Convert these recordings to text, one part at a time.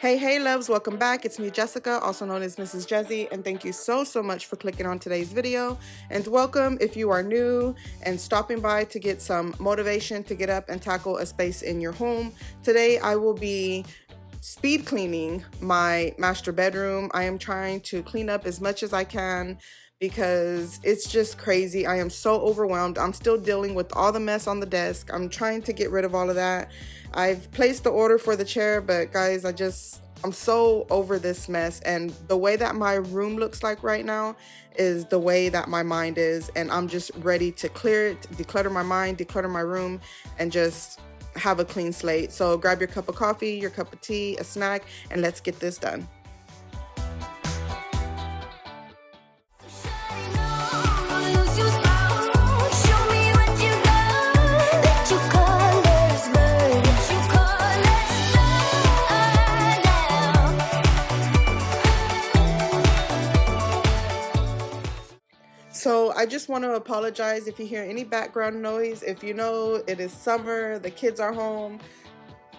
Hey loves, welcome back. It's me, Jessica, also known as Mrs. Jezzy, and thank you so much for clicking on today's video. And welcome if you are new and stopping by to get some motivation to get up and tackle a space in your home. Today I will be speed cleaning my master bedroom. I am trying to clean up as much as I can because it's just crazy. I am so overwhelmed. I'm still dealing with all the mess on the desk. I'm trying to get rid of all of that. I've placed the order for the chair, but guys, I'm so over this mess, and the way that my room looks like right now is the way that my mind is, and I'm just ready to clear it, declutter my mind, declutter my room, and just have a clean slate. So grab your cup of coffee, your cup of tea, a snack, and let's get this done. So I just want to apologize if you hear any background noise. If you know it is summer, the kids are home.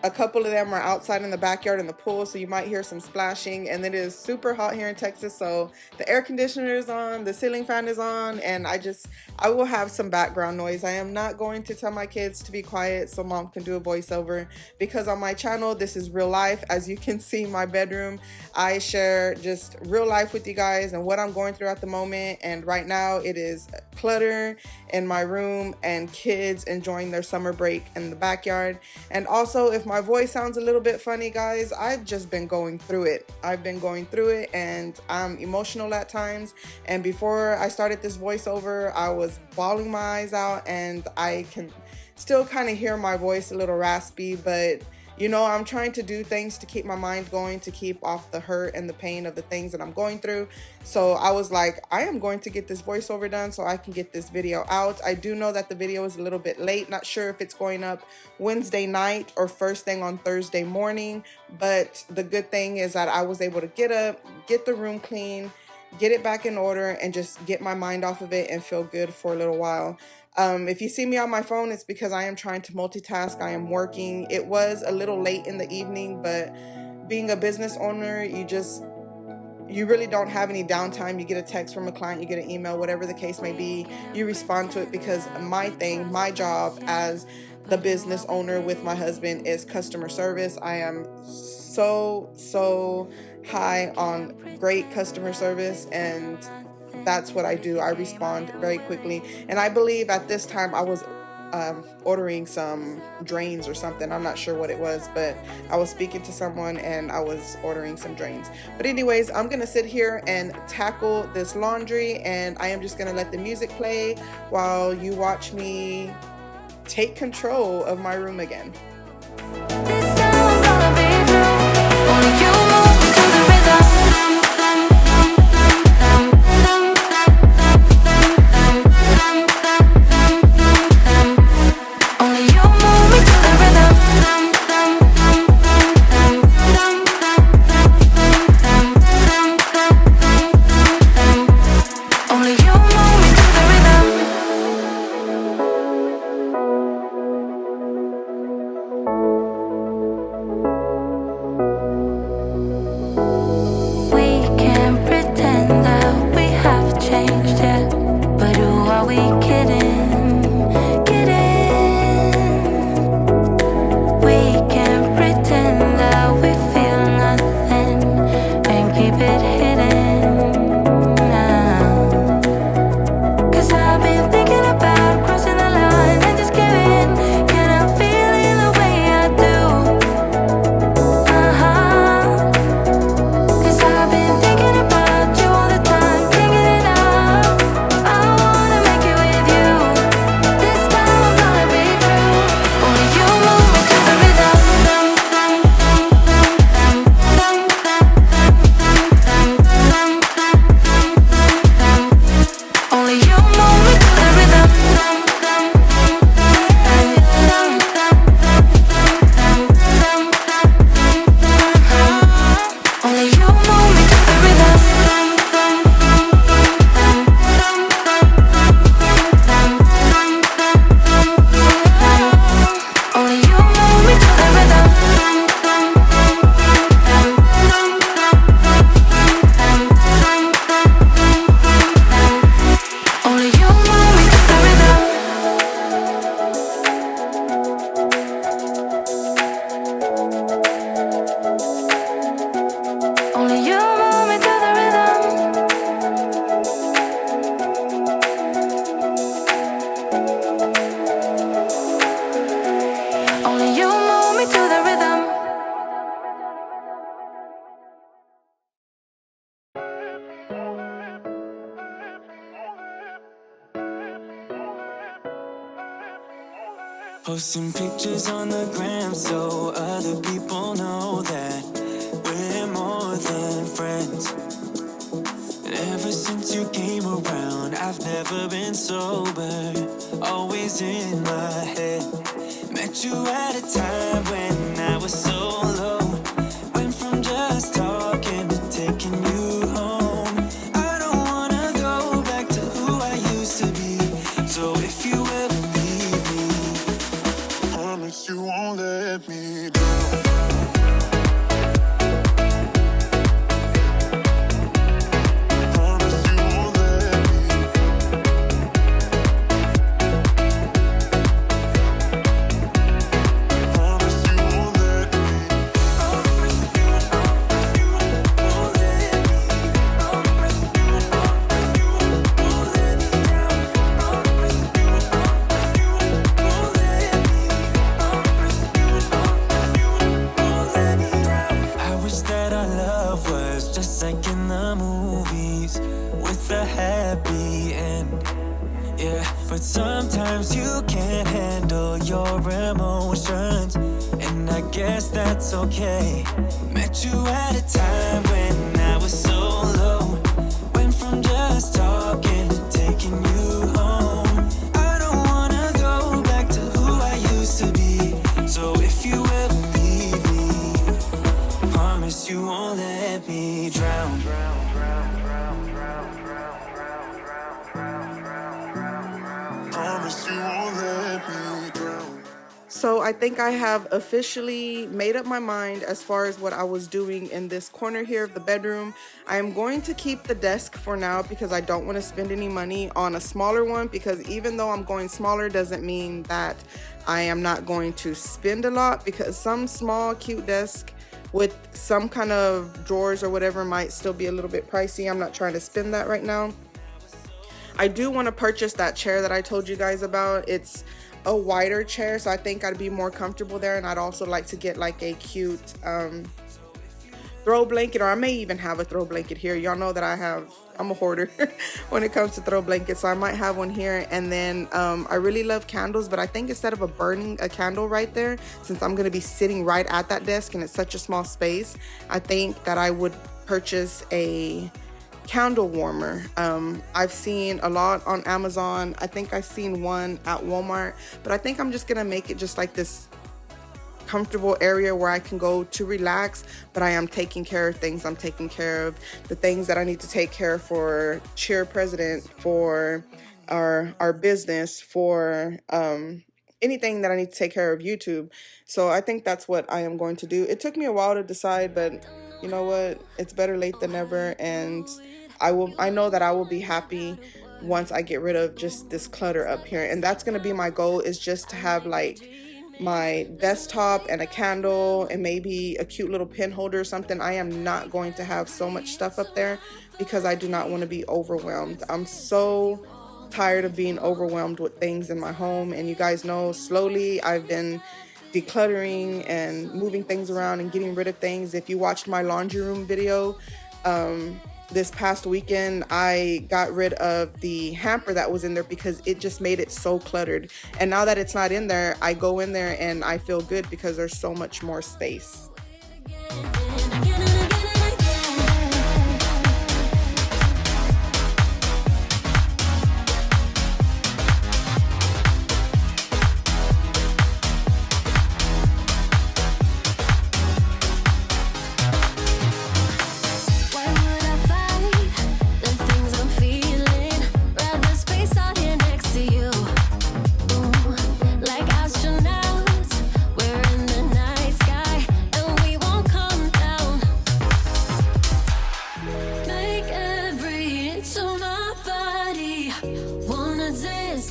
A couple of them are outside in the backyard in the pool, so you might hear some splashing. And it is super hot here in Texas, so the air conditioner is on, the ceiling fan is on, and I will have some background noise. I am not going to tell my kids to be quiet so mom can do a voiceover, because on my channel, this is real life. As you can see, my bedroom, I share just real life with you guys and what I'm going through at the moment. And right now it is clutter in my room and kids enjoying their summer break in the backyard. And also, if my voice sounds a little bit funny, guys, I've just been going through it. And I'm emotional at times. And before I started this voiceover, I was bawling my eyes out, and I can still kind of hear my voice a little raspy, but you know, I'm trying to do things to keep my mind going, to keep off the hurt and the pain of the things that I'm going through. So I was like, I am going to get this voiceover done so I can get this video out. I do know that the video is a little bit late. Not sure if it's going up Wednesday night or first thing on Thursday morning. But the good thing is that I was able to get up, get the room clean, get it back in order, and just get my mind off of it and feel good for a little while. If you see me on my phone, it's because I am trying to multitask. I am working. It was a little late in the evening, but being a business owner, you really don't have any downtime. You get a text from a client, you get an email, whatever the case may be, you respond to it, because my job as the business owner with my husband is customer service. I am so high on great customer service, and that's what I do. I respond very quickly. And I believe at this time I was ordering some drains or something. I'm not sure what it was, but I was speaking to someone and I was ordering some drains. But anyways, I'm gonna sit here and tackle this laundry, and I am just gonna let the music play while you watch me take control of my room again. Posting pictures on the gram so other people know that we're more than friends. Ever since you came around, I've never been sober, always in my head. Met you at a time when I was so low. Went from just talking to taking you home. I don't wanna go back to who I used to be. So if you ever leave me, promise you won't let me down. Like in the movies, with a happy end. Yeah, but sometimes you can't handle your emotions, and I guess that's okay. Met you at a time when I was so low. Went from just talking to taking you home. I don't wanna go back to who I used to be. So if you ever leave me, promise you won't let me drown. Promise you won't let me drown. So I think I have officially made up my mind as far as what I was doing in this corner here of the bedroom. I am going to keep the desk for now because I don't want to spend any money on a smaller one, because even though I'm going smaller doesn't mean that I am not going to spend a lot, because some small cute desk with some kind of drawers or whatever might still be a little bit pricey. I'm not trying to spend that right now. I do want to purchase that chair that I told you guys about. It's a wider chair, so I think I'd be more comfortable there, and I'd also like to get like a cute throw blanket, or I may even have a throw blanket here. Y'all know that I'm a hoarder when it comes to throw blankets, so I might have one here. And then I really love candles, but I think instead of burning a candle right there, since I'm going to be sitting right at that desk and it's such a small space, I think that I would purchase a candle warmer. I've seen a lot on Amazon. I think I've seen one at Walmart, but I think I'm just gonna make it just like this comfortable area where I can go to relax, but I am taking care of things. I'm taking care of the things that I need to take care of for Cheer President, for our business, for anything that I need to take care of YouTube. So I think that's what I am going to do. It took me a while to decide, but you know what? It's better late than never, and I know that I will be happy once I get rid of just this clutter up here. And that's going to be my goal, is just to have like my desktop and a candle and maybe a cute little pin holder or something. I am not going to have so much stuff up there because I do not want to be overwhelmed. I'm so tired of being overwhelmed with things in my home, and you guys know slowly I've been decluttering and moving things around and getting rid of things. If you watched my laundry room video this past weekend, I got rid of the hamper that was in there because it just made it so cluttered. And now that it's not in there, I go in there and I feel good because there's so much more space.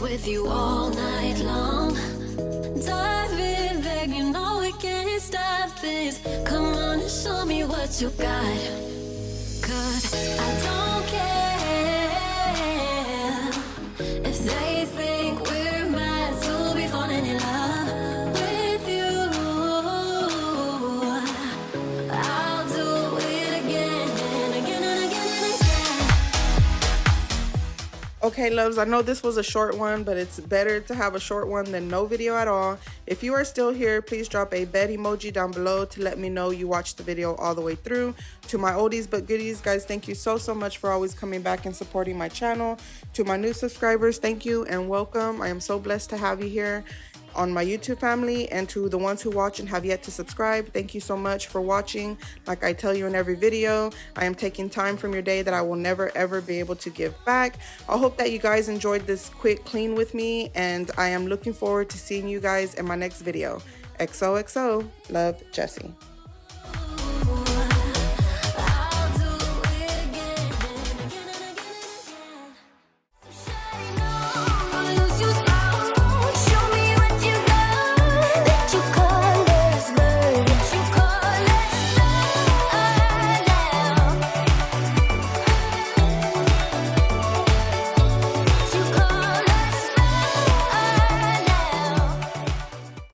With you all night long, dive in, babe, you know we can't stop this. Come on and show me what you got, 'cause I don't care if they think we're meant to be falling in love with you. I'll do it again and again and again and again. Okay, loves, I know this was a short one, but it's better to have a short one than no video at all. If you are still here, please drop a bed emoji down below to let me know you watched the video all the way through. To my oldies but goodies, guys, thank you so much for always coming back and supporting my channel. To my new subscribers, thank you and welcome. I am so blessed to have you here on my YouTube family, and to the ones who watch and have yet to subscribe, thank you so much for watching. Like I tell you in every video, I am taking time from your day that I will never ever be able to give back. I hope that you guys enjoyed this quick clean with me, and I am looking forward to seeing you guys in my next video. XoXo, love, Jessie.